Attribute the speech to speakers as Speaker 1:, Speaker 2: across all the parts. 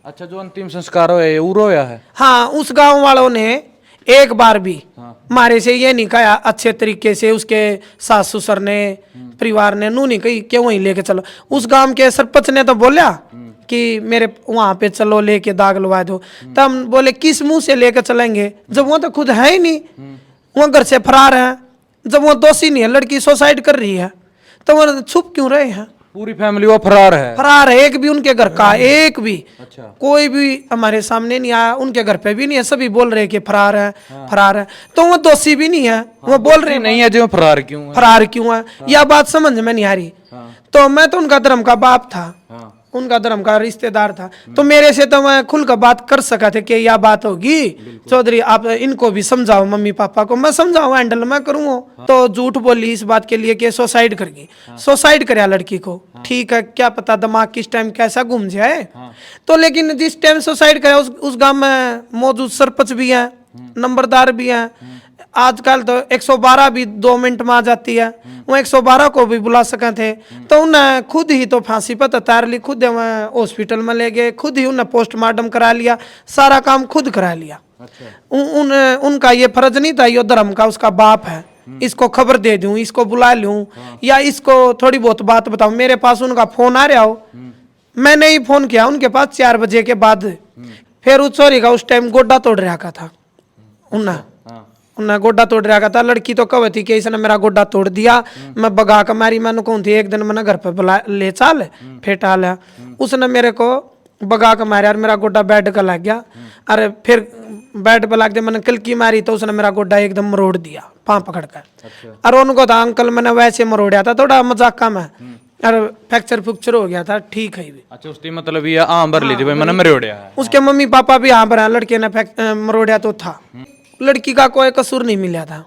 Speaker 1: अच्छा, जो अंतिम संस्कार हो ये उरो या है?
Speaker 2: हाँ, उस गांव वालों ने एक बार भी मारे से ये नहीं कहा अच्छे तरीके से, उसके सास ससुर ने परिवार ने नू नहीं कही कि वहीं लेके चलो। उस गांव के सरपंच ने तो बोला कि मेरे वहां पे चलो लेके दाग लगा दो, तब हम बोले किस मुंह से लेके चलेंगे जब वो तो खुद है ही नहीं, वो घर से फरार है। जब वो दोषी नहीं है, लड़की सुसाइड कर रही है, तो वो छुप क्यों रहे हैं?
Speaker 1: पूरी फैमिली वो फरार है?
Speaker 2: फरार है, एक भी उनके घर का एक भी
Speaker 1: अच्छा।
Speaker 2: कोई भी हमारे सामने नहीं आया, उनके घर पे भी नहीं है, सभी बोल रहे कि फरार है। फरार है तो वो दोषी भी नहीं है, वो बोल रहे
Speaker 1: नहीं है जो फरार क्यों है?
Speaker 2: फरार क्यों है, यह बात समझ में नहीं आ रही। तो मैं तो उनका धर्म का बाप था, उनका धर्म का रिश्तेदार था, तो मेरे से तो मैं खुल कर बात कर सका थे कि यह बात होगी। चौधरी आप इनको भी समझाओ, मम्मी पापा को मैं समझाऊं, हैंडल मैं करूँ। तो झूठ बोली इस बात के लिए कि सुसाइड कर गई। सुसाइड कराया लड़की को, ठीक है, क्या पता दिमाग किस टाइम कैसा घूम जाए। तो लेकिन जिस टाइम सुसाइड कराया उस गांव में मौजूद सरपंच भी है, नंबरदार भी है, आजकल तो 112 भी 2 मिनट में आ जाती है, वो 112 को भी बुला सके थे। तो उन्हें खुद ही तो फांसी पर तैयार ली, खुद हॉस्पिटल में ले गए, खुद ही उन्हें पोस्टमार्टम करा लिया, सारा काम खुद करा लिया। अच्छा। उनका ये फर्ज नहीं था, ये धर्म का उसका बाप है, इसको खबर दे दूं, इसको बुला लूं, या इसको थोड़ी बहुत बात बताऊं। मेरे पास उनका फोन आ रहा हो, मैंने ही फोन किया उनके पास 4 बजे के बाद। फिर उस चोरी का उस टाइम गोड्डा तोड़ रहा था, उन्हें गोड्डा तोड़ रहा था। लड़की तो कह थी कि इसने मेरा गोड्डा तोड़ दिया, मैं बगा कर मारी। मैंने कहूँ थी एक दिन मैंने घर पे बुला ले चाल फेटा लिया, उसने मेरे को बगा कर मारा और मेरा गोड्डा बेड का लग गया। अरे फिर बेड पे लग गया, मैंने किलकी मारी तो उसने मेरा गोड्डा एकदम मरोड़ दिया पाँव पकड़ कर। अच्छा। और उनको था अंकल मैंने वैसे मरोड़िया था, थोड़ा मजाक का में, और फ्रैक्चर फ्रैक्चर हो गया था, ठीक है भी।
Speaker 1: अच्छा, उसकी मतलब ये भर ली थी भाई, मैंने मरोड़िया है।
Speaker 2: उसके मम्मी पापा भी हाँ भरा, लड़के ने मरोड़िया तो था। लड़की का कोई कसूर नहीं मिला था,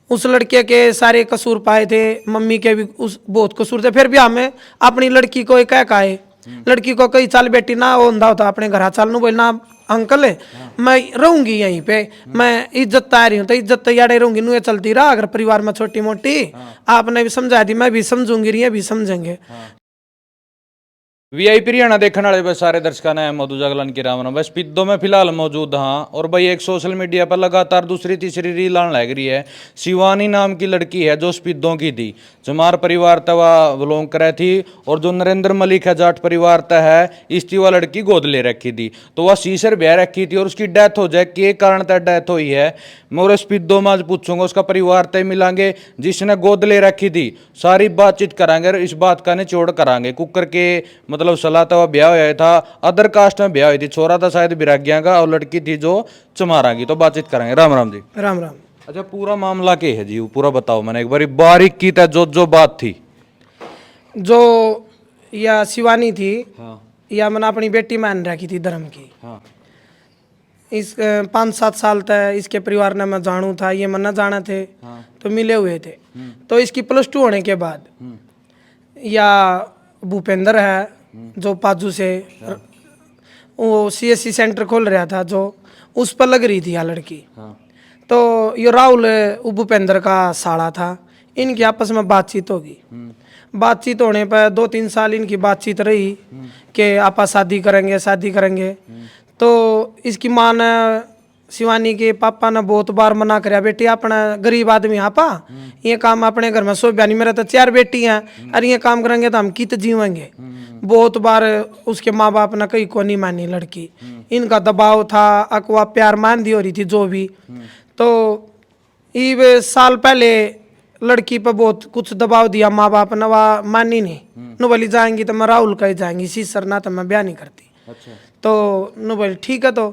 Speaker 2: उस लड़के के सारे कसूर पाए थे, मम्मी के भी उस बहुत कसूर थे। फिर भी हमें अपनी लड़की को एक कह है, लड़की को कई साल बेटी ना होता होता अपने घर चाल नू बोलना अंकल मैं रहूंगी यहीं पे, मैं इज्जत आ रही हूँ तो इज्जत तैयार रहूंगी, नू ये चलती रहा। अगर परिवार में छोटी मोटी आपने भी समझा दी, मैं भी समझूंगी, ये भी समझेंगे।
Speaker 1: वीआईपी हरियाणा देखने वाले बस सारे दर्शकों ने मधु जागलान की राम राम। बस पिद्दो में फिलहाल मौजूद हाँ, और भाई एक सोशल मीडिया पर लगातार दूसरी तीसरी रील आने लग रही है। शिवानी नाम की लड़की है जो स्पिद्दों की थी, जमार परिवार तवा बिलोंग करे थी, और जो नरेंद्र मलिक है जाट परिवार तय है, इस वह लड़की गोद ले रखी थी। तो वह सीसर ब्याह रखी थी और उसकी डेथ हो जाए, के कारण तय डेथ हुई है मैं और स्पिद्दो में आज पूछूंगा, उसका परिवार तय मिलांगे जिसने गोद ले रखी थी, सारी बातचीत करांगे और इस बात का निचोड़ करांगे। कुकर के मतलब सलाह तवा ब्याह हुआ था, अदर कास्ट में ब्याह हुई थी, छोरा था शायद बिरागिया का और लड़की थी जो चमारा की। तो बातचीत करेंगे। राम राम जी।
Speaker 2: राम राम।
Speaker 1: अच्छा, पूरा मामला क्या है जी, पूरा बताओ, मैंने एक बार बारीक की था जो बात थी।
Speaker 2: जो या शिवानी थी,
Speaker 1: हाँ।
Speaker 2: या मैंने अपनी बेटी मान रखी थी धर्म की।
Speaker 1: हाँ।
Speaker 2: इस 5-7 साल तक इसके परिवार ने मैं जानू था, ये मैं न जाना थे। हाँ। तो मिले हुए थे। तो इसकी +2 होने के बाद या भूपेंद्र है जो पाजू से वो CSC सेंटर खोल रहा था, जो उस पर लग रही थी यह लड़की। हाँ। तो ये राहुल भूपेंद्र का साला था, इनकी आपस में बातचीत होगी। बातचीत होने पर 2-3 साल इनकी बातचीत रही कि आपा शादी करेंगे। तो इसकी माँ ने, शिवानी के पापा ने बहुत बार मना कराया, बेटी अपना गरीब आदमी आपा ये काम अपने घर में शोभा नहीं, मेरा तो 4 बेटी हैं, अरे ये काम करेंगे तो हम कित जीवेंगे। बहुत बार उसके माँ बाप ने कहीं को नहीं मानी लड़की, इनका दबाव था, अकवा प्यार मान दी हो रही थी जो भी। तो ये साल पहले लड़की पर बहुत कुछ दबाव दिया माँ बाप ने, वह मानी नहीं, नु बोली जाएंगी तो मैं राहुल का ही जाएंगी, सीसर ना तो मैं ब्याह नहीं करती। अच्छा। तो नु बोले ठीक है। तो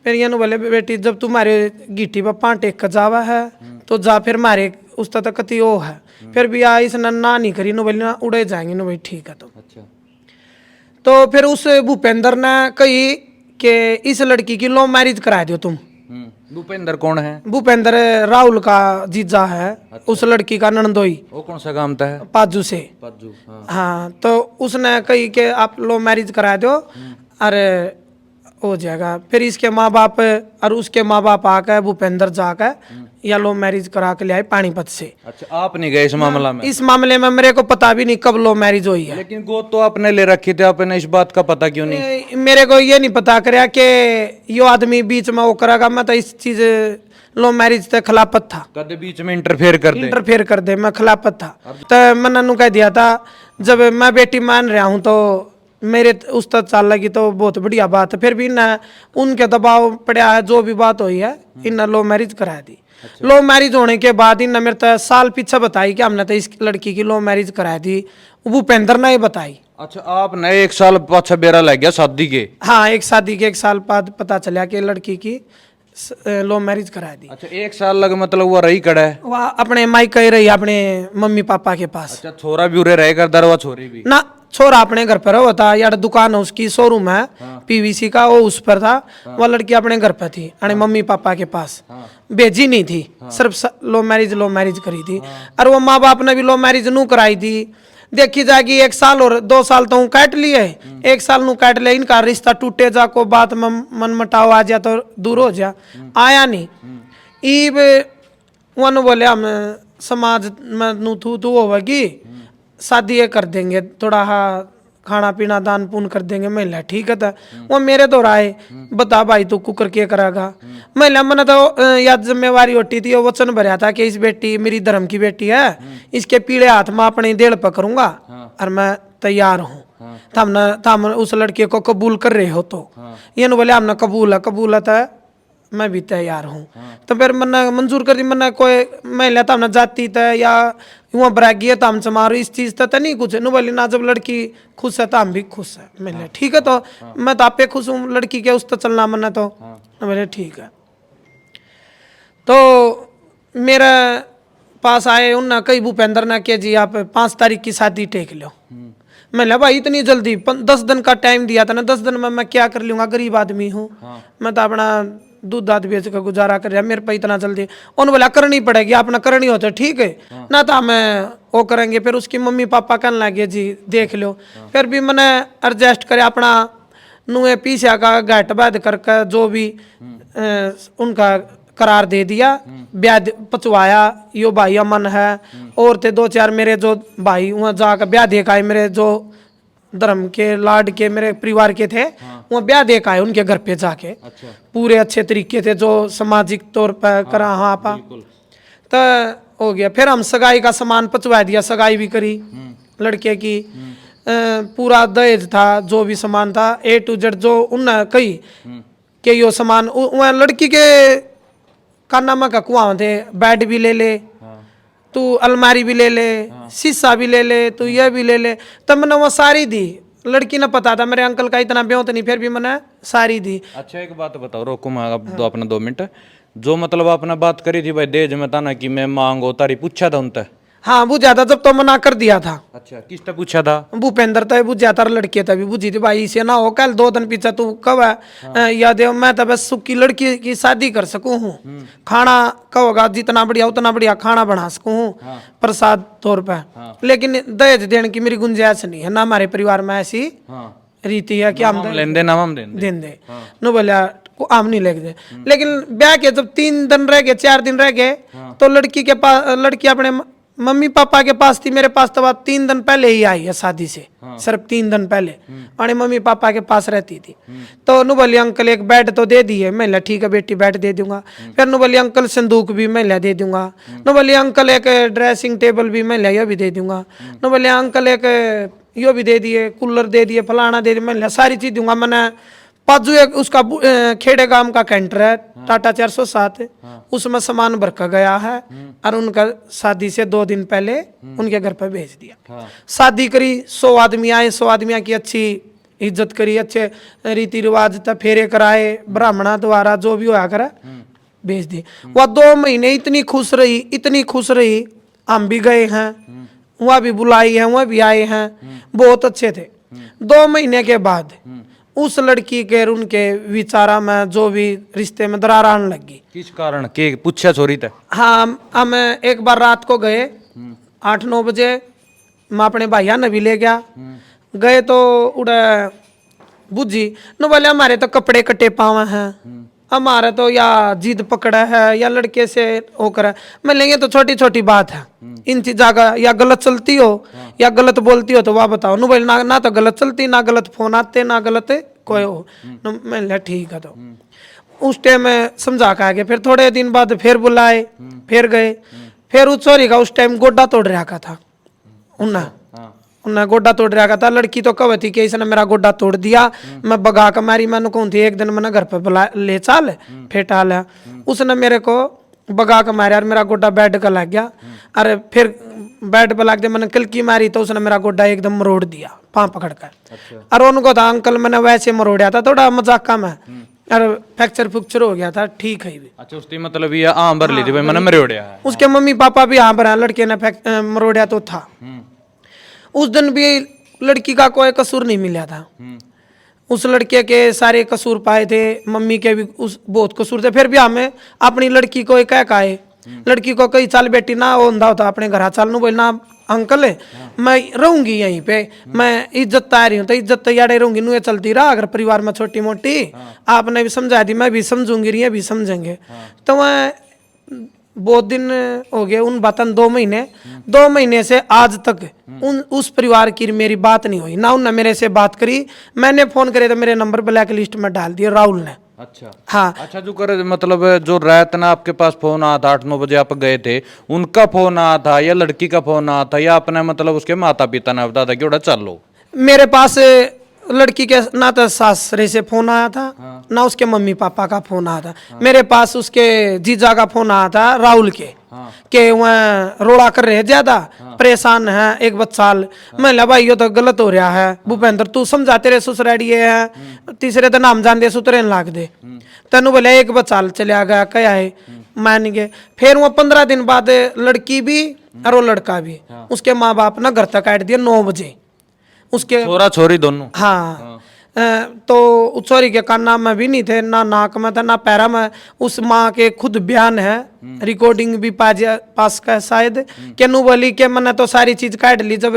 Speaker 2: फिर ये नु बोले बेटी जब तुम्हारे गिट्टी पर 5 टेक का जावा है तो जा, फिर मारे उस तक कति वो है। फिर भी आ इसने ना नहीं करी, नु बोली ना उड़े जाएंगे, नु बोली ठीक है। तो फिर उस भूपेंद्र ने कही कि इस लड़की की लव मैरिज करा दो तुम।
Speaker 1: भूपेंद्र कौन है?
Speaker 2: भूपेंद्र राहुल का जीजा है। अच्छा। उस लड़की का ननदोई।
Speaker 1: वो कौन सा काम था है?
Speaker 2: पाजू से।
Speaker 1: पाजू। हाँ।
Speaker 2: हाँ, तो उसने कही कि आप लव मैरिज करा दो, अरे हो जाएगा। फिर इसके माँ बाप और उसके माँ बाप आकर भूपेंद्र जाकर या लो मैरिज करा के ले आए पानीपत से।
Speaker 1: अच्छा, आप नहीं गए इस मामला में?
Speaker 2: इस मामले में मेरे को पता भी नहीं कब लो मैरिज हुई है।
Speaker 1: लेकिन गोद तो आपने ले रखी थी, आपने इस बात का पता क्यों नहीं?
Speaker 2: मेरे को ये नहीं पता करया कि यो आदमी बीच में वो करेगा। मैं तो इस चीज लो मैरिज तक खिलाफत था।
Speaker 1: कदे बीच में इंटरफेयर कर दे?
Speaker 2: इंटरफेयर कर दे, मैं खिलाफत था। तो मैंने नु कह दिया था जब मैं बेटी मान रहा हूँ तो मेरे उस तक चाल लगी तो बहुत बढ़िया बात है। फिर भी ना उनके दबाव पड़ा है, जो भी बात हुई है इन लो मैरिज करा दी। लो मैरिज होने के बाद इन मेरे तो साल पीछे बताई कि हमने तो इस लड़की की लो मैरिज करा दी। भूपेंद्र ने बताई।
Speaker 1: अच्छा, आपने 1 साल पाछा बेरा लग गया शादी के?
Speaker 2: हाँ, एक शादी के 1 साल बाद पता चला कि लड़की की लो मैरिज करा दी।
Speaker 1: अच्छा, 1 साल लग मतलब वो रही कड़ा है?
Speaker 2: वह अपने माई कह रही अपने मम्मी पापा के पास।
Speaker 1: अच्छा, छोरा भी उरे रहेगा, दरवा छोरी भी?
Speaker 2: ना, छोरा अपने घर पर होता, यार दुकान है उसकी, शोरूम है पीवीसी का, वो उस पर था। वह लड़की अपने घर पर थी, अपने मम्मी पापा के पास। भेजी नहीं थी, सिर्फ लो मैरिज करी थी। और वो माँ बाप ने भी लो मैरिज नू कराई थी। देखी जाएगी 1 साल और 2 साल तो काट लिए, 1 साल नू काट ले, इनका रिश्ता टूटे जा को बात में मन मटाव आ जा तो दूर हो जा। आया नहीं ईब वन बोले हम समाज में नू तू होगी, शादी ये कर देंगे, थोड़ा खाना पीना दान पुण्य कर देंगे। महिला ठीक है था। वो मेरे तो राय बता भाई तू कुकर के करागा। महिला मैंने तो याद जिम्मेवारी होती थी, वो वचन भरा था कि इस बेटी मेरी धर्म की बेटी है, इसके पीड़े हाथ में अपने देड़ पकड़ूंगा और मैं तैयार हूँ। हम उस लड़के को कबूल कर रहे हो तो ये बोले हमने कबूल है मैं भी तैयार हूँ। तो फिर मैंने मंजूर कर दी। मैंने कोई महिला तो हमने जाती था या वहाँ बरागी है तो हम चमारो इस चीज तो नहीं कुछ नु बोली ना। जब लड़की खुश है तो हम भी खुश है। मैंने ठीक है, तो मैं तो आप पे खुश हूँ, लड़की के उस तो चलना मैंने तो बोले ठीक है। तो मेरे पास आए उन कई भूपेंद्र ने कि जी आप 5 तारीख की शादी टेक लो। मैंने भाई इतनी जल्दी 10 दिन का टाइम दिया था ना, 10 दिन में मैं क्या कर लूँगा, गरीब आदमी हूँ। मैं तो अपना दूध दाद बेच कर गुजारा कर रहा, मेरे पे इतना जल्दी। उन्होंने बोला करनी पड़ेगी, आपने करनी हो तो ठीक है ना, तो हमें वो करेंगे। फिर उसकी मम्मी पापा कहने लगे जी देख लो। फिर भी मैंने एडजस्ट करे अपना नुए पीछा का घाट बाध करके जो भी उनका करार दे दिया, ब्याह पचवाया। यो भाई अमन है और थे 2-4 मेरे जो भाई वहाँ जाकर ब्याह देख आए, मेरे जो धर्म के लाड के मेरे परिवार के थे वहाँ ब्याह देख आए उनके घर पे जाके। अच्छा। पूरे अच्छे तरीके थे जो सामाजिक तौर पर करा। हाँ पा तो हो गया। फिर हम सगाई का सामान पचवा दिया, सगाई भी करी लड़के की। पूरा दहेज था, जो भी सामान था A to Z जो उन कही कि यो सामान वहाँ लड़की के काना में का कुआं थे, बेड भी ले ले तू, अलमारी भी ले ले, शीशा भी ले ले, तू ये भी ले ले। तब मैंने वो सारी दी। लड़की ने पता था मेरे अंकल का इतना ब्यों तो नहीं, फिर भी मैंने सारी दी।
Speaker 1: अच्छा, एक बात बताओ, रोको मैं अब दो अपना 2 मिनट। जो मतलब आपने बात करी थी भाई दहेज में था ना कि मैं मांगो तारी, पूछा था उनसे?
Speaker 2: हाँ बुझा था, जब तो मना कर दिया था।
Speaker 1: अच्छा, किसने पूछा था?
Speaker 2: भूपेंद्र था बुझा था, लड़के तभी बुझी थी भाई इसे ना हो कल 2 दिन पीछे तू कब है या देव मैं तो बस सुख की लड़की की शादी कर सकूं हूँ। खाना कहोगा जितना बढ़िया उतना बढ़िया खाना बना सकूं हूँ प्रसाद तौर पर। लेकिन दहेज देने की मेरी गुंजाइश नहीं है ना, हमारे परिवार में ऐसी रीति है कि हम
Speaker 1: लेंदे ना हम दें
Speaker 2: दे नो बोलिया आम नहीं लेके दे। लेकिन ब्याह के जब 3 दिन रह गए 4 दिन रह गए तो लड़की के पास, लड़की अपने मम्मी पापा के पास थी। मेरे पास तो बात 3 दिन पहले ही आई है शादी से, सिर्फ 3 दिन पहले अपने मम्मी पापा के पास रहती थी। तो नु बोली अंकल एक बेड तो दे दिए। मैं बोला ठीक है बेटी बेड दे दूंगा। फिर नु बोली अंकल संदूक भी मैं ले दे दूंगा। नु बोली अंकल एक ड्रेसिंग टेबल भी मैं ले भी दे दूंगा। नु बोले अंकल एक यो भी दे दिए, कूलर दे दिए, फलाना दे दिए। मैं सारी चीज दूंगा। मैंने पाजू एक उसका खेड़े गांव का कैंटर है टाटा 407, उसमें सामान भर कर गया है और उनका शादी से 2 दिन पहले उनके घर पर भेज दिया। शादी करी, 100 आदमी आए, 100 आदमियों की अच्छी इज्जत करी, अच्छे रीति रिवाज था, फेरे कराए ब्राह्मणा द्वारा, जो भी हुआ करा भेज दी। वह 2 महीने इतनी खुश रही। हम भी गए हैं वहाँ भी बुलाई है, वहाँ भी आए हैं, बहुत अच्छे थे। 2 महीने के बाद उस लड़की के उनके विचारा में जो भी रिश्ते में दरार आने लगी।
Speaker 1: किस कारण के पूछा छोरी था?
Speaker 2: हाँ हम एक बार रात को गए 8-9 बजे, मैं अपने भाइया ने भी ले गया। गए तो उड़ा बुझी न बोले हमारे तो कपड़े कटे पावा हैं, हमारा तो या जिद पकड़ा है या लड़के से होकर है। मैं लेंगे तो छोटी छोटी बात है, इन चीज़ों का या गलत चलती हो या गलत बोलती हो तो वह बताओ। नु बोले ना तो गलत चलती, ना गलत फोन आते, ना गलत कोई हो। मैं लिया ठीक है। तो उस टाइम में समझा के आगे, फिर थोड़े दिन बाद फिर बुलाए, फिर गए, फिर उस चोरी का उस टाइम गोड्डा तोड़ रहा का था उन्हें गोड्डा तोड़ रहा था। लड़की तो कब थी कि इसने मेरा गोड्डा तोड़ दिया, मैं बगा के मारी। मैंने कौन थी, एक दिन मैंने घर पे बुला ले चाल फेटा लिया, उसने मेरे को बगा के मारा और मेरा गोड्डा बेड का लग गया। अरे फिर बेड पे लग गया, मैंने किलकी मारी तो उसने मेरा गोड्डा एकदम मरोड़ दिया पाँव पकड़ कर। और उनको था अंकल मैंने वैसे मरोड़िया था, थोड़ा मजाक कम है, अरे फ्रैक्चर फुक्चर हो गया था, ठीक है भी।
Speaker 1: अच्छा उसकी मतलब ये आम भर ली थी भाई मैंने मरोड़िया है।
Speaker 2: उसके मम्मी पापा भी यहाँ पर हैं, लड़के ने मरोड़िया तो था। उस दिन भी लड़की का कोई कसूर नहीं मिला था, उस लड़के के सारे कसूर पाए थे, मम्मी के भी उस बहुत कसूर थे। फिर भी हमें अपनी लड़की को कह काए, लड़की को कई चाल बेटी ना वो होता अपने घर चाल नु बोलना अंकल मैं रहूंगी यहीं पे, मैं इज्जत आ रही हूँ तो इज्जत तैयार रहूंगी, नु ये चलती रहा। अगर परिवार में छोटी मोटी आपने भी समझा दी, मैं भी समझूंगी, ये भी समझेंगे। तो मैं बहुत दिन हो गए उन बातन, 2 महीने से आज तक उस परिवार की मेरी बात नहीं हुई, ना उनने मेरे से बात करी। मैंने फोन करे तो मेरे नंबर ब्लैक लिस्ट में डाल दिया राहुल ने।
Speaker 1: अच्छा
Speaker 2: हाँ।
Speaker 1: अच्छा जो करे मतलब जो रात ना आपके पास फोन आया था 8-9 बजे आप गए थे, उनका फोन आया था या लड़की का फोन आया था या अपने मतलब उसके माता पिता ने बताया था कि उड़ा चल लो?
Speaker 2: मेरे पास लड़की के ना तो सासरे से फोन आया था, ना उसके मम्मी पापा का फोन आया था। मेरे पास उसके जीजा का फोन आया था राहुल के वह रोड़ा कर रहे ज्यादा, परेशान है एक बच्चा। मैं ला भाई ये तो गलत हो रहा है, भूपेंद्र तू समझा, तेरे ससुराड़ी है, तीसरे तो नाम जान दे सुतरे लाग दे, तेनू बोले एक बच्चा चले गया क्या है, मान गए। फिर वो 15 दिन बाद लड़की भी और वो लड़का भी, उसके माँ बाप ना घर तक काट दिया 9 बजे उसके
Speaker 1: छोरा छोरी दोनों।
Speaker 2: हाँ तो उस छोरी के कान नाम में भी नहीं थे, ना नाक में था ना पैरा में। उस माँ के खुद बयान है, रिकॉर्डिंग भी पास का शायद, के नू बोली के मैंने तो सारी चीज काट ली, जब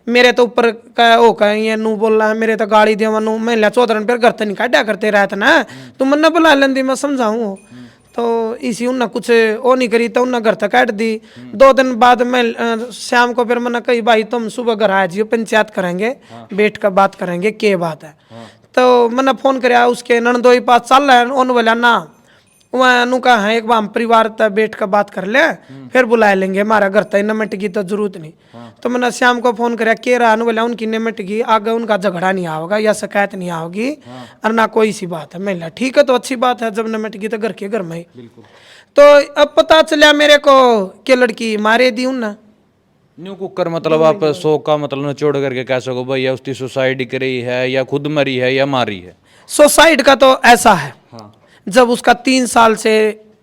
Speaker 2: मेरे तो ऊपर का ओ का ये नू बोल रहा है मेरे तो गाड़ी दे मनु मैं लिया 14 फिर घर तो नहीं काटा करते रहते ना, तुम मन्ना बुला लेंदी मैं समझाऊँ। तो इसी उन्ना कुछ वो नहीं करी तो उन्ना घर तक काट दी। 2 दिन बाद मैं शाम को फिर मैंने कही भाई तुम सुबह घर आ जियो, पंचायत करेंगे, बैठ कर बात करेंगे क्या बात है। तो मैंने फोन कराया उसके ननदोई पास चल रहा है, उन्होंने बोला ना वह अनु का है एक बार हम परिवार तक बैठ कर बात कर ले फिर बुला लेंगे, हमारा घर तक निमट की तो जरूरत नहीं। तो मैंने शाम को फोन कराया के रहा, बोला उनकी निमट की आगे उनका झगड़ा नहीं आओगा या शिकायत नहीं आओगी और ना कोई सी बात है। मैं ठीक है तो अच्छी बात है, जब निमट की तो घर के घर में ही। तो अब पता चला मेरे को कि लड़की मारे दी उन
Speaker 1: न्यू कुकर मतलब आप 100 का मतलब निचोड़ करके कह सको भाई या उसकी सुसाइड करी है या खुद मरी है या मारी है।
Speaker 2: सुसाइड का तो ऐसा है जब उसका 3 साल से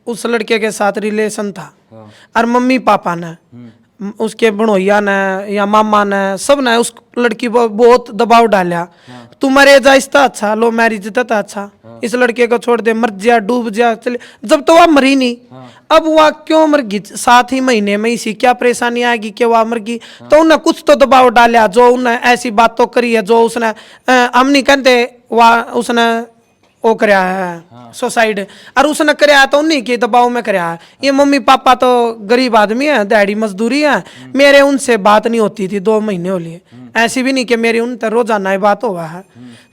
Speaker 2: उस लड़के के साथ रिलेशन था और मम्मी पापा ने उसके बड़ोइया ने या मामा ने सब ने उस लड़की पर बहुत दबाव डाला, तू मरे जा इसका अच्छा, लो मैरिज तथा अच्छा, इस लड़के को छोड़ दे, मर जा डूब जा चले। जब तो वह मरी नहीं, अब वह क्यों मर गई 7 ही महीने में, इसी क्या परेशानी आएगी कि वह मर गई। तो उन्हें कुछ तो दबाव डाला, जो उन्हें ऐसी बात तो करी है जो उसने हम नहीं कहते वह उसने वो कराया है सुसाइड, और उसने कराया तो उन्हीं के दबाव में कराया है। ये मम्मी पापा तो गरीब आदमी है, दिहाड़ी मजदूरी है, मेरे उनसे बात नहीं होती थी 2 महीने हो लिए, ऐसी भी नहीं कि मेरी उन तर रोजाना बात हुआ है।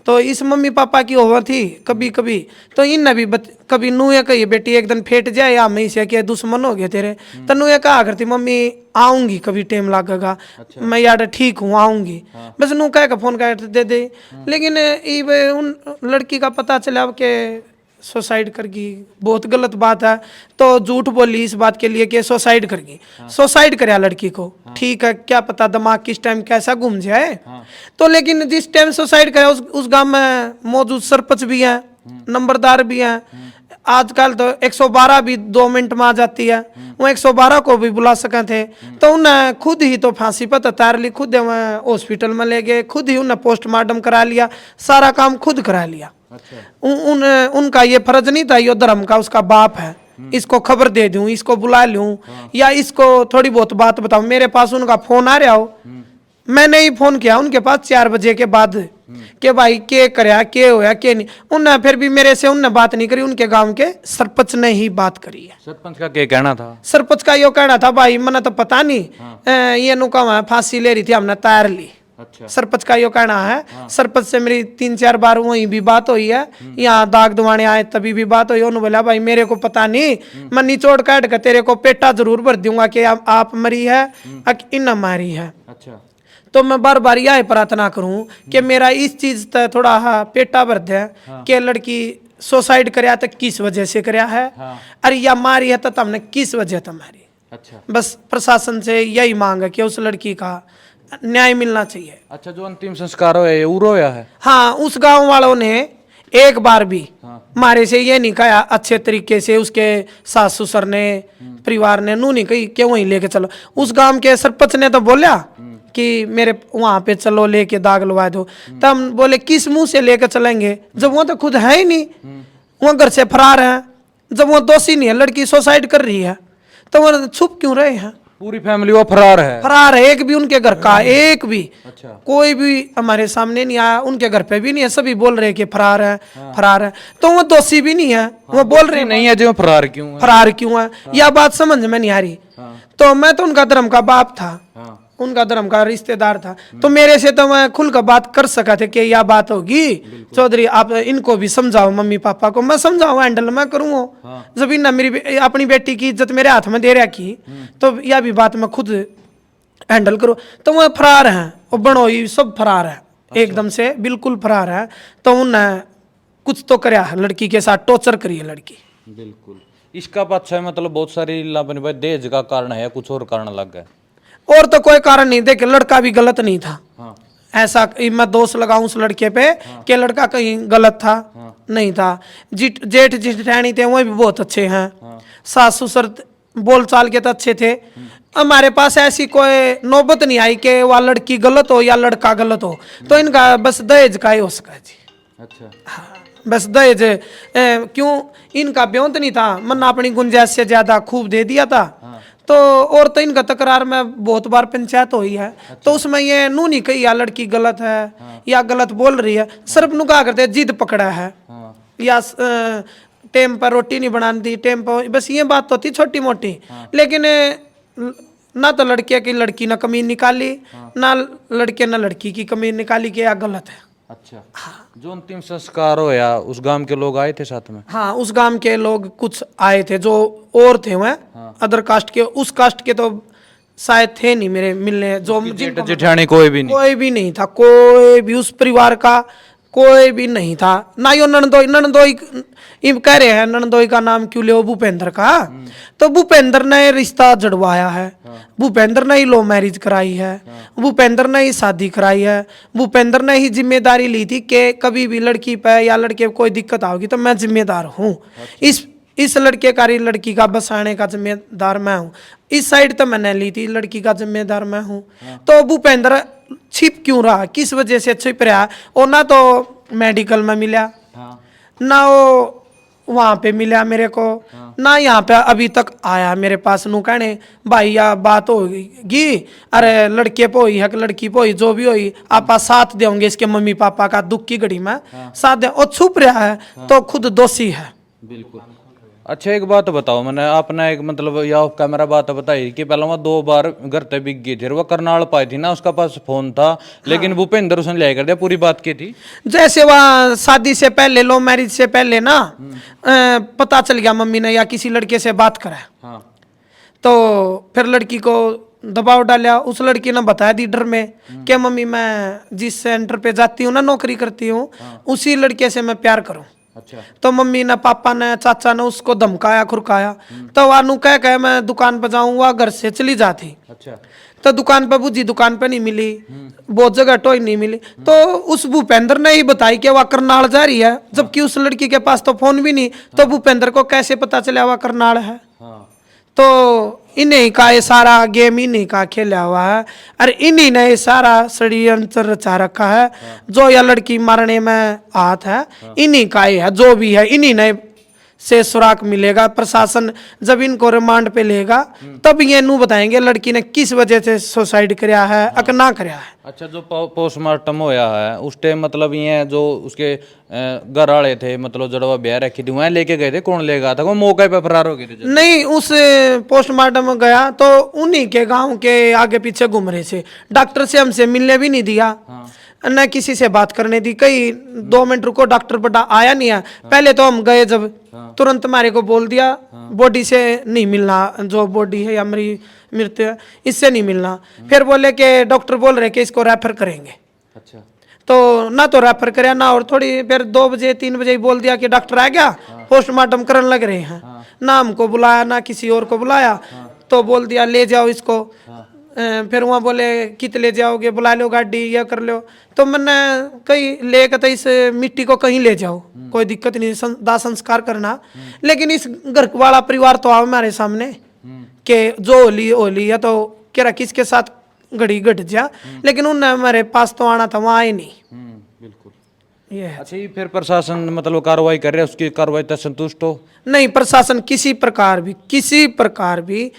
Speaker 2: तो इस मम्मी पापा की हुआ थी कभी कभी, तो इन भी कभी नूए कही बेटी एक दिन फेट जाए या मैं से क्या दुश्मन हो गए तेरे, तो नूए कहा करती मम्मी आऊंगी कभी टाइम लगेगा। अच्छा। मैं यार ठीक हूँ आऊंगी। बस नू कह फोन कर दे दे। लेकिन उन लड़की का पता चला कि सुसाइड कर गई, बहुत गलत बात है। तो झूठ बोली इस बात के लिए कि सुसाइड कर गई। सुसाइड कराया लड़की को, ठीक है क्या पता दिमाग किस टाइम कैसा घूम जाए। तो लेकिन जिस टाइम सुसाइड कराया उस गांव में मौजूद सरपंच भी है, नंबरदार भी है, आजकल तो 112 भी 2 मिनट में आ जाती है, वो 112 को भी बुला सके थे। तो उन्हें खुद ही तो फांसी पर तैयार ली, खुद हॉस्पिटल में ले गए, खुद ही उन्हें पोस्टमार्टम करा लिया, सारा काम खुद करा लिया। अच्छा। उनका ये फर्ज नहीं था, ये धर्म का उसका बाप है, इसको खबर दे दूं, इसको बुला लूं या इसको थोड़ी बहुत बात बताऊं। मेरे पास उनका फोन आ रहा हो, मैंने ही फोन किया उनके पास 4 बजे के बाद कि भाई के करया के होया के नहीं। उनने फिर भी मेरे से उनने बात नहीं करी, उनके गांव के सरपंच ने ही बात करी है।
Speaker 1: सरपंच का क्या कहना था?
Speaker 2: सरपंच का यो कहना था भाई मैंने तो पता नहीं ये नुका वहां फांसी ले रही थी, हमने तैयार ली।
Speaker 1: अच्छा।
Speaker 2: सरपंच का यो कहना है। सरपंच से मेरी 3-4 बार वहीं भी बात हुई है, यहाँ दाग दुआने आए तभी भी बात हुई। उन्होंने बोला भाई मेरे को पता नहीं, मैं निचोड़ काट कर तेरे को पेटा जरूर भर दूंगा कि आप मरी है इन मारी है।
Speaker 1: अच्छा।
Speaker 2: तो मैं बार बार यह प्रार्थना करूं कि मेरा इस चीज तक थोड़ा पेटा भर दे कि लड़की सुसाइड करया तो किस वजह से करया है, अरे या मारी है तो हमने किस वजह से मारी।
Speaker 1: अच्छा।
Speaker 2: बस प्रशासन से यही मांग है कि उस लड़की का न्याय मिलना चाहिए।
Speaker 1: अच्छा, जो अंतिम संस्कार हो ये उरो होया है?
Speaker 2: हाँ, उस गांव वालों ने एक बार भी मारे से ये नहीं कहा अच्छे तरीके से, उसके सास ससुर ने परिवार ने नू नहीं कही कि वहीं लेके चलो। उस गांव के सरपंच ने तो बोला कि मेरे वहां पे चलो लेके दाग लगा दो, तब हम बोले किस मुंह से लेके चलेंगे जब वो तो खुद है ही नहीं, वो घर से फरार है। जब वो दोषी नहीं है, लड़की सुसाइड कर रही है तो वो छुप क्यों रहे हैं?
Speaker 1: पूरी फैमिली वो फरार है?
Speaker 2: फरार है, एक भी उनके घर का एक भी
Speaker 1: अच्छा।
Speaker 2: कोई भी हमारे सामने नहीं आया, उनके घर पे भी नहीं है, सभी बोल रहे हैं कि फरार है फरार है। तो वो दोषी भी नहीं है, वो बोल रहे
Speaker 1: नहीं है जो फरार क्यों है?
Speaker 2: फरार क्यों है यह बात समझ में नहीं आ रही। तो मैं तो उनका धर्म का बाप था, उनका धर्म का रिश्तेदार था, तो मेरे से तो मैं खुल कर बात कर सका थे कि यह बात होगी। चौधरी आप इनको भी समझाओ, मम्मी पापा को मैं समझाऊं, हैंडल मैं करूंगा। जब इन मेरी अपनी बेटी की इज्जत मेरे हाथ में दे रहा की, तो यह भी बात मैं खुद हैंडल करूं। तो वह फरार हैं, वो बड़ोई सब फरार है, एकदम से बिल्कुल फरार है। तो उन्हें कुछ तो करया है, लड़की के साथ टॉर्चर करी है लड़की।
Speaker 1: बिल्कुल। इसका पाछा मतलब बहुत सारी लापन भाई दहेज का कारण है, कुछ और कारण लग गया?
Speaker 2: और तो कोई कारण नहीं, देख लड़का भी गलत नहीं था।
Speaker 1: हाँ।
Speaker 2: ऐसा मैं दोष लगाऊं उस लड़के पे कि लड़का कहीं गलत था, नहीं था। जेठ जेठानी थे वो भी बहुत अच्छे हैं, सास ससुर बोल चाल के तो अच्छे थे। हमारे पास ऐसी कोई नौबत नहीं आई कि वह लड़की गलत हो या लड़का गलत हो। तो इनका बस दहेज का ही हो सका जी।
Speaker 1: अच्छा।
Speaker 2: हाँ, बस दहेज क्यों इनका ब्योंत नहीं था, मन अपनी गुंजाइश से ज्यादा खूब दे दिया था। तो और तो इनका तकरार में बहुत बार पंचायत हुई है। अच्छा। तो उसमें ये नू नहीं कही या लड़की गलत है या गलत बोल रही है, सिर्फ नु कहा करते जिद पकड़ा है या टेम पर रोटी नहीं बनानी थी टेम पर, बस ये बात तो थी छोटी मोटी। लेकिन ना तो लड़के की लड़की ने कमी निकाली, ना लड़के ने लड़की की कमी निकाली कि या गलत है।
Speaker 1: अच्छा। जो अंतिम संस्कार होया उस गांव के लोग आए थे साथ में?
Speaker 2: हाँ, उस गांव के लोग कुछ आए थे जो और थे वह अदर कास्ट के, उस कास्ट के तो शायद थे नहीं मेरे मिलने। जो
Speaker 1: जेठानी कोई भी
Speaker 2: नहीं था, कोई भी उस परिवार का कोई भी नहीं था। ना यो ननदोई कह रहे हैं ननदोई का नाम क्यों ले, भूपेंद्र का। तो भूपेंद्र ने रिश्ता जड़वाया है, भूपेंद्र ने ही लव मैरिज कराई है, भूपेंद्र ने ही शादी कराई है, भूपेंद्र ने ही जिम्मेदारी ली थी कि कभी भी लड़की पे या लड़के पे कोई दिक्कत आओगी तो मैं जिम्मेदार हूँ। इस लड़के का लड़की का बसाने का जिम्मेदार मैं हूँ। इस साइड तो मैंने ली थी, लड़की का जिम्मेदार मैं हूँ। तो भूपेंद्र छिप क्यों रहा, किस वजह से छिप रहा? और ना तो मेडिकल में मिला, ना वो वहाँ पे मिला मेरे को, ना यहाँ पे अभी तक आया मेरे पास नू कहने भाई या बात होगी, अरे लड़के पे हुई है कि लड़की पे हुई, जो भी हुई आप साथ देंगे इसके मम्मी पापा का दुख की घड़ी में साथ दे। और छुप रहा है तो खुद दोषी है।
Speaker 1: बिल्कुल। अच्छा, एक बात बताओ, मैंने आपने एक मतलब या ऑफ कैमरा बात बताई कि पहले वहाँ 2 बार घर पे बिक गई थी, वो करनाल पाई थी ना, उसका पास फोन था। लेकिन भूपेंद्र उसने ले कर दिया, पूरी बात की थी।
Speaker 2: जैसे वहाँ शादी से पहले लव मैरिज से पहले ना पता चल गया मम्मी ने या किसी लड़के से बात करा।
Speaker 1: हाँ।
Speaker 2: तो फिर लड़की को दबाव डाला, उस लड़की ने बताया दी डर में कि मम्मी मैं जिस सेंटर पे जाती हूँ ना नौकरी करती हूँ उसी लड़के से मैं प्यार करूँ।
Speaker 1: अच्छा।
Speaker 2: तो मम्मी ने पापा ने चाचा ने उसको धमकाया खुरकाया। तो वानू कह मैं दुकान पर जाऊँ, वह घर से चली जाती।
Speaker 1: अच्छा।
Speaker 2: तो दुकान पर बुझी, दुकान पे नहीं मिली, बहुत जगह टोई नहीं मिली। तो उस भूपेंद्र ने ही बताई कि वह करनाल जा रही है, जबकि उस लड़की के पास तो फोन भी नहीं। तो भूपेंद्र को कैसे पता चला वह करनाल है? तो इन्हीं का ये सारा गेम इन्हीं का खेला हुआ है, और इन्हीं ने सारा षड्यंत्र रचा रखा है। जो यह लड़की मारने में हाथ है इन्हीं का ही है, जो भी है इन्हीं ने से सुराग मिलेगा। प्रशासन जब इनको रिमांड पे लेगा तब ये नू बताएंगे लड़की ने किस वजह से सुसाइड कराया है अक ना कराया है।
Speaker 1: अच्छा, जो पोस्टमार्टम होया है उस टाइम मतलब ये जो उसके घर वाले थे, मतलब जड़वा ब्याह रखी थी, वहाँ लेके गए थे? कौन ले गया था? वो मौके पे फरार हो गए थे?
Speaker 2: नहीं, उस पोस्टमार्टम में गया तो उन्हीं के गांव के आगे पीछे घूम रहे थे। डॉक्टर से हमसे मिलने भी नहीं दिया, न किसी से बात करने दी। कई 2 मिनट रुको, डॉक्टर बड़ा आया नहीं है। पहले तो हम गए जब तुरंत हमारे को बोल दिया बॉडी से नहीं मिलना, जो बॉडी है या मृत्यु है इससे नहीं मिलना। फिर बोले कि डॉक्टर बोल रहे कि इसको रेफर करेंगे।
Speaker 1: अच्छा,
Speaker 2: तो ना तो रेफर कराया ना, और थोड़ी फिर 2 बजे 3 बजे बोल दिया कि डॉक्टर आ गया, पोस्टमार्टम करने लग रहे हैं। ना हमको बुलाया ना किसी और को बुलाया, तो बोल दिया ले जाओ इसको। फिर वहाँ बोले कित ले जाओगे, बुला लो गाड़ी या कर लो। तो मैंने कहीं ले तो इस मिट्टी को कहीं ले जाओ, कोई दिक्कत नहीं, दाह संस्कार करना। लेकिन इस घर वाला परिवार तो आओ हमारे सामने कि जो होली है तो कह रहा किसके साथ घड़ी घट जा, लेकिन उनने हमारे पास तो आना था, वहाँ आए नहीं।
Speaker 1: बिल्कुल।
Speaker 2: ये है।
Speaker 1: अच्छा, ये फिर प्रशासन मतलब कार्रवाई कर रहे हैं, उसकी कार्रवाई तक संतुष्ट हो?
Speaker 2: नहीं, प्रशासन किसी प्रकार भी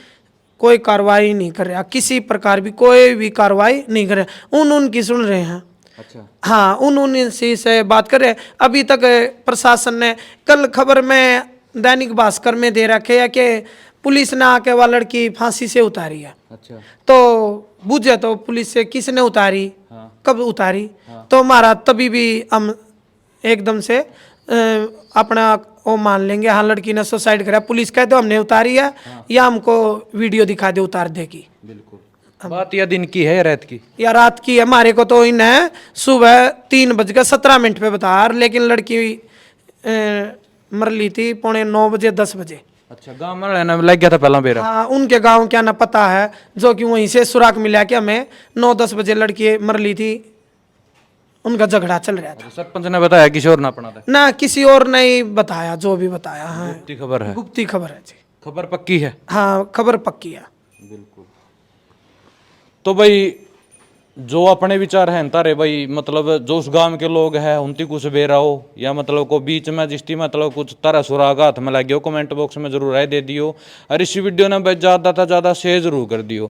Speaker 2: कोई कार्रवाई नहीं कर रहा, किसी प्रकार भी कोई भी कार्रवाई नहीं कर रहा। उनकी सुन रहे हैं।
Speaker 1: अच्छा,
Speaker 2: हाँ, उनसे से बात कर रहे हैं। अभी तक प्रशासन ने, कल खबर में दैनिक भास्कर में दे रखे है कि पुलिस ने आके वह लड़की फांसी से उतारी है।
Speaker 1: अच्छा,
Speaker 2: तो बुझे तो पुलिस से किसने उतारी, कब उतारी? तो हमारा तभी भी हम एकदम से अपना वो मान लेंगे, हाँ लड़की ने सुसाइड करा, पुलिस कह दो हमने उतारी है, या हमको वीडियो दिखा दे उतार देगी।
Speaker 1: बिल्कुल। बात या दिन की है या रात की?
Speaker 2: या रात की है, हमारे को तो इन्हें सुबह 3:17 पे बता, लेकिन लड़की मर ली थी 9:45 10 बजे।
Speaker 1: अच्छा, गाँव में रहना लग गया था पहला बेरा?
Speaker 2: हाँ, उनके गांव क्या ना पता है, जो कि वहीं से सुराग मिला कि हमें 9-10 बजे लड़की मर ली थी, उनका झगड़ा चल रहा था।
Speaker 1: सरपंच ने बताया किसी और ना अपना था?
Speaker 2: ना किसी और ने ही बताया, जो भी बताया है
Speaker 1: गुप्ती खबर है?
Speaker 2: गुप्ती खबर है जी।
Speaker 1: खबर पक्की है?
Speaker 2: हाँ, खबर पक्की है।
Speaker 1: बिल्कुल। तो भाई जो अपने विचार हैं तारे भाई, मतलब जो उस गांव के लोग हैं उनती कुछ बेरा हो या मतलब को बीच में जिसती मतलब कुछ तरह सुराग हाथ में लगे हो, कमेंट बॉक्स में जरूर राय दे दियो। और इस वीडियो ने भाई ज़्यादा से ज़्यादा शेयर जरूर कर दियो।